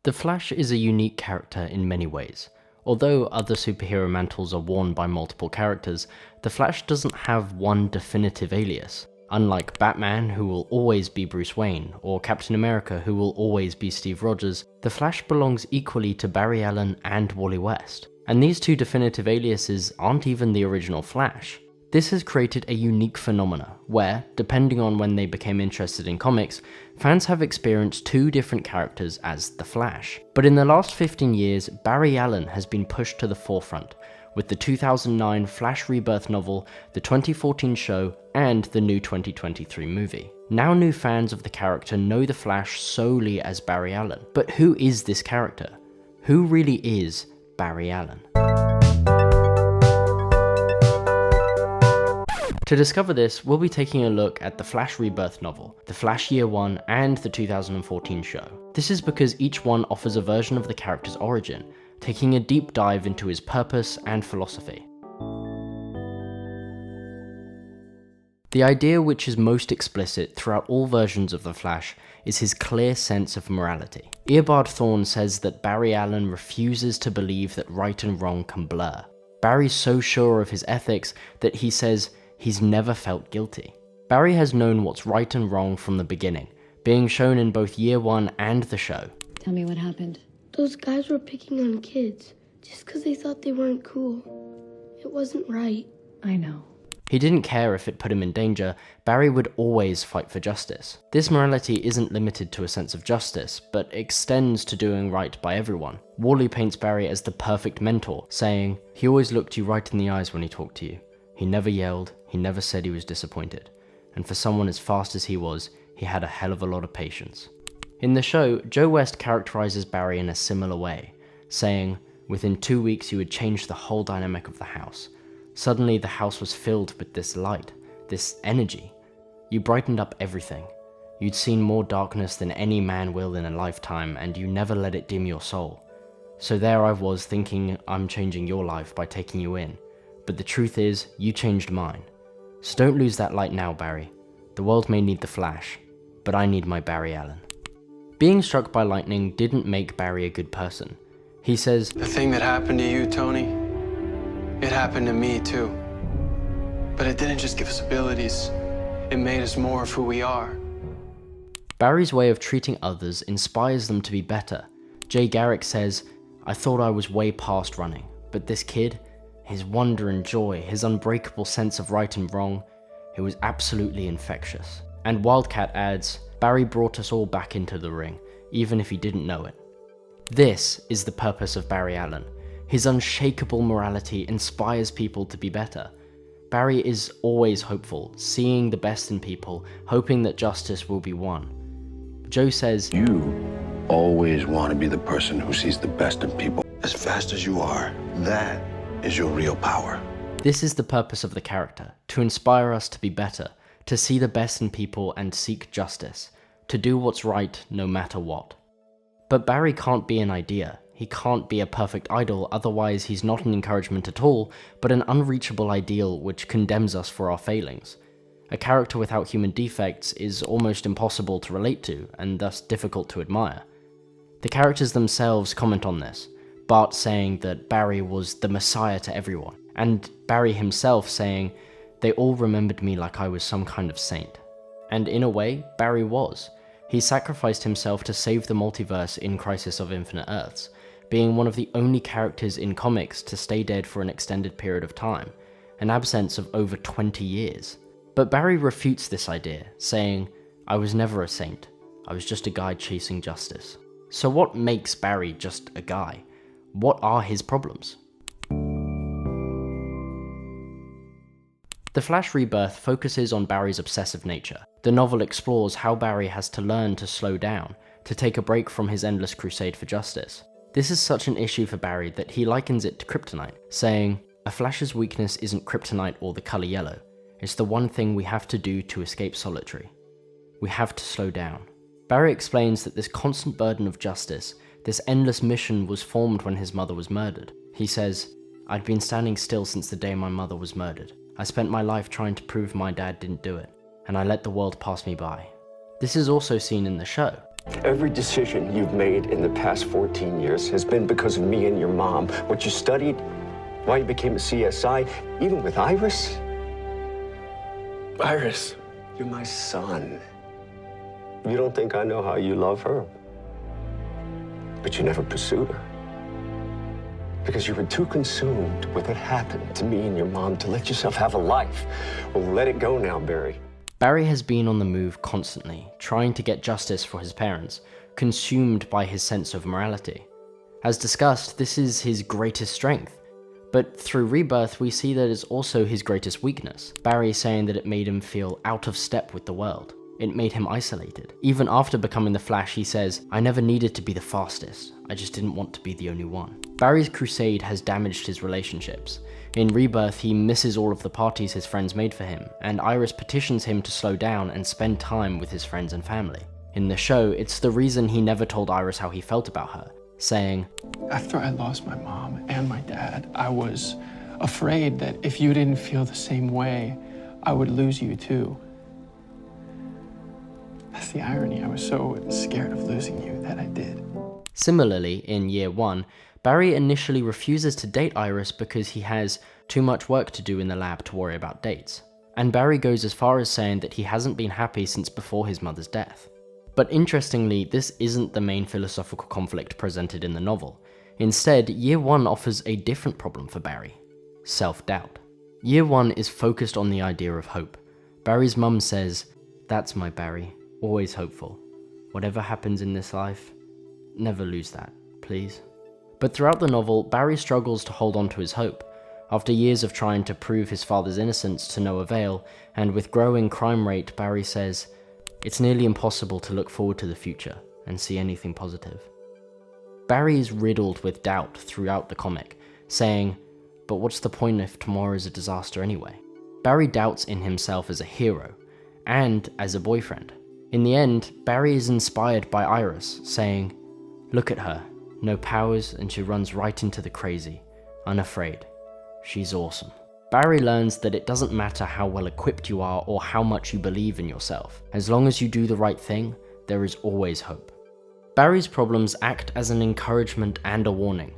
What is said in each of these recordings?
The Flash is a unique character in many ways. Although other superhero mantles are worn by multiple characters, the Flash doesn't have one definitive alias. Unlike Batman, who will always be Bruce Wayne, or Captain America, who will always be Steve Rogers, the Flash belongs equally to Barry Allen and Wally West. And these two definitive aliases aren't even the original Flash. This has created a unique phenomena where, depending on when they became interested in comics, fans have experienced two different characters as the Flash. But in the last 15 years, Barry Allen has been pushed to the forefront, with the 2009 Flash Rebirth novel, the 2014 show, and the new 2023 movie. Now new fans of the character know the Flash solely as Barry Allen. But who is this character? Who really is Barry Allen? To discover this, we'll be taking a look at the Flash Rebirth novel, the Flash Year 1, and the 2014 show. This is because each one offers a version of the character's origin, taking a deep dive into his purpose and philosophy. The idea which is most explicit throughout all versions of the Flash is his clear sense of morality. Eobard Thawne says that Barry Allen refuses to believe that right and wrong can blur. Barry's so sure of his ethics that he says he's never felt guilty. Barry has known what's right and wrong from the beginning, being shown in both Year 1 and the show. Tell me what happened. Those guys were picking on kids, just because they thought they weren't cool. It wasn't right. I know. He didn't care if it put him in danger. Barry would always fight for justice. This morality isn't limited to a sense of justice, but extends to doing right by everyone. Wally paints Barry as the perfect mentor, saying, "He always looked you right in the eyes when he talked to you. He never yelled, he never said he was disappointed. And for someone as fast as he was, he had a hell of a lot of patience." In the show, Joe West characterizes Barry in a similar way, saying, "Within 2 weeks you would change the whole dynamic of the house. Suddenly the house was filled with this light, this energy. You brightened up everything. You'd seen more darkness than any man will in a lifetime, and you never let it dim your soul. So there I was thinking I'm changing your life by taking you in. But the truth is, you changed mine. So don't lose that light now, Barry. The world may need the Flash, but I need my Barry Allen." Being struck by lightning didn't make Barry a good person. He says, "The thing that happened to you, Tony, it happened to me too. But it didn't just give us abilities, it made us more of who we are." Barry's way of treating others inspires them to be better. Jay Garrick says, "I thought I was way past running, but this kid, his wonder and joy, his unbreakable sense of right and wrong, it was absolutely infectious." And Wildcat adds, "Barry brought us all back into the ring, even if he didn't know it." This is the purpose of Barry Allen. His unshakable morality inspires people to be better. Barry is always hopeful, seeing the best in people, hoping that justice will be won. Joe says, "You always want to be the person who sees the best in people. As fast as you are, that is your real power." This is the purpose of the character, to inspire us to be better, to see the best in people and seek justice, to do what's right no matter what. But Barry can't be an idea. He can't be a perfect idol, otherwise he's not an encouragement at all, but an unreachable ideal which condemns us for our failings. A character without human defects is almost impossible to relate to, and thus difficult to admire. The characters themselves comment on this, Bart saying that Barry was the messiah to everyone, and Barry himself saying, "They all remembered me like I was some kind of saint." And in a way, Barry was. He sacrificed himself to save the multiverse in Crisis of Infinite Earths, being one of the only characters in comics to stay dead for an extended period of time, an absence of over 20 years. But Barry refutes this idea, saying, "I was never a saint, I was just a guy chasing justice." So what makes Barry just a guy? What are his problems? The Flash Rebirth focuses on Barry's obsessive nature. The novel explores how Barry has to learn to slow down, to take a break from his endless crusade for justice. This is such an issue for Barry that he likens it to kryptonite, saying, "A Flash's weakness isn't kryptonite or the color yellow. It's the one thing we have to do to escape solitary. We have to slow down." Barry explains that this constant burden of justice, this endless mission was formed when his mother was murdered. He says, "I'd been standing still since the day my mother was murdered. I spent my life trying to prove my dad didn't do it, and I let the world pass me by." This is also seen in the show. Every decision you've made in the past 14 years has been because of me and your mom. What you studied, why you became a CSI, even with Iris. Iris. You're my son. You don't think I know how you love her. But you never pursued her. Because you were too consumed with what happened to me and your mom to let yourself have a life. Well, let it go now, Barry. Barry has been on the move constantly, trying to get justice for his parents, consumed by his sense of morality. As discussed, this is his greatest strength, but through Rebirth we see that it's also his greatest weakness. Barry saying that it made him feel out of step with the world. It made him isolated. Even after becoming the Flash, he says, "I never needed to be the fastest, I just didn't want to be the only one." Barry's crusade has damaged his relationships. In Rebirth, he misses all of the parties his friends made for him, and Iris petitions him to slow down and spend time with his friends and family. In the show, it's the reason he never told Iris how he felt about her, saying, After I lost my mom and my dad, I was afraid that if you didn't feel the same way, I would lose you too. That's the irony. I was so scared of losing you that I did. Similarly, in Year 1, Barry initially refuses to date Iris because he has too much work to do in the lab to worry about dates. And Barry goes as far as saying that he hasn't been happy since before his mother's death. But interestingly, this isn't the main philosophical conflict presented in the novel. Instead, Year 1 offers a different problem for Barry: self-doubt. Year 1 is focused on the idea of hope. Barry's mum says, "That's my Barry, always hopeful. Whatever happens in this life, never lose that, please." But throughout the novel, Barry struggles to hold on to his hope. After years of trying to prove his father's innocence to no avail, and with growing crime rate, Barry says, "It's nearly impossible to look forward to the future and see anything positive." Barry is riddled with doubt throughout the comic, saying, "But what's the point if tomorrow is a disaster anyway?" Barry doubts in himself as a hero, and as a boyfriend. In the end, Barry is inspired by Iris, saying, "Look at her. No powers, and she runs right into the crazy, unafraid. She's awesome." Barry learns that it doesn't matter how well equipped you are or how much you believe in yourself. As long as you do the right thing, there is always hope. Barry's problems act as an encouragement and a warning.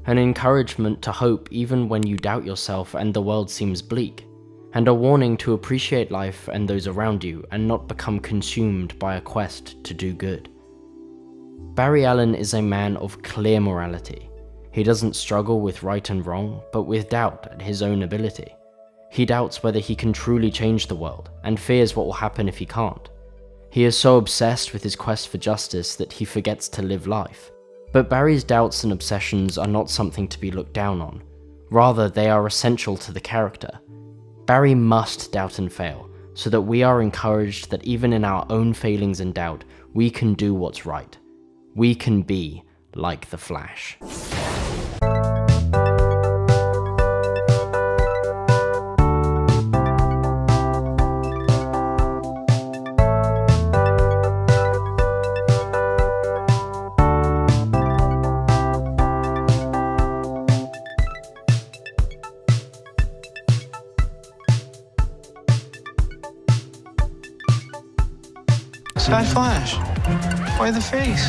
An encouragement to hope even when you doubt yourself and the world seems bleak. And a warning to appreciate life and those around you and not become consumed by a quest to do good. Barry Allen is a man of clear morality. He doesn't struggle with right and wrong, but with doubt at his own ability. He doubts whether he can truly change the world, and fears what will happen if he can't. He is so obsessed with his quest for justice that he forgets to live life. But Barry's doubts and obsessions are not something to be looked down on. Rather, they are essential to the character. Barry must doubt and fail, so that we are encouraged that even in our own failings and doubt, we can do what's right. We can be like the Flash. Sky Flash, why the face?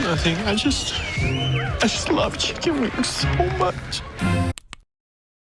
Nothing. I just love chicken wings so much.